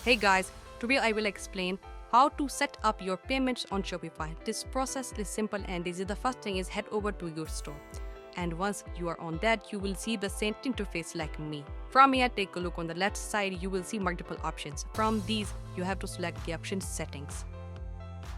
Hey guys, today I will explain how to set up your payments on Shopify. This process is simple and easy. The first thing is head over to your store. And once you are on that, you will see the same interface like me. From here, take a look on the left side, you will see multiple options. From these, you have to select the option settings.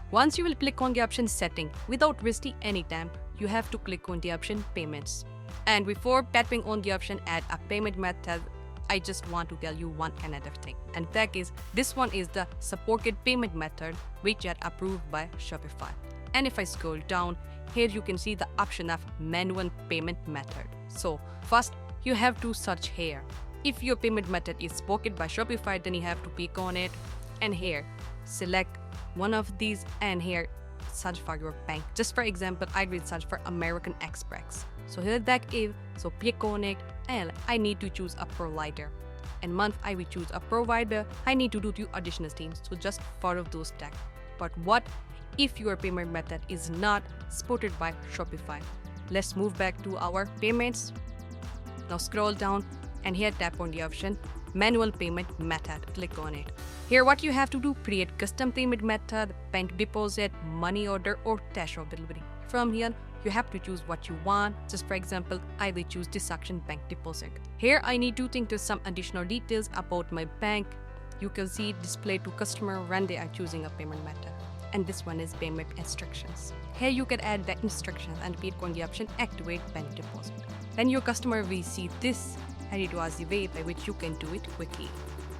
Once you will click on the option setting, without wasting any time, you have to click on the option payments. And before tapping on the option add a payment method, I just want to tell you one another thing, and that is this one is the supported payment method which are approved by Shopify. And if I scroll down, here you can see the option of manual payment method. So first you have to search here. If your payment method is supported by Shopify, then you have to click on it and here select one of these and here search for your bank. Just for example, I will search for American Express. So here that is, so click on it and I need to choose a provider. And month I will choose a provider. I need to do 2 additional things, so just follow those steps. But what if your payment method is not supported by Shopify? Let's move back to our payments. Now scroll down and here tap on the option manual payment method. Click on it. Here what you have to do, create custom payment method, bank deposit, money order or cash on delivery. From here you have to choose what you want. Just for example, I will choose this option bank deposit. Here I need to enter some additional details about my bank. You can see it displayed to customer when they are choosing a payment method. And this one is payment instructions. Here you can add the instructions and click on the option activate bank deposit. Then your customer will see this and it was the way by which you can do it quickly.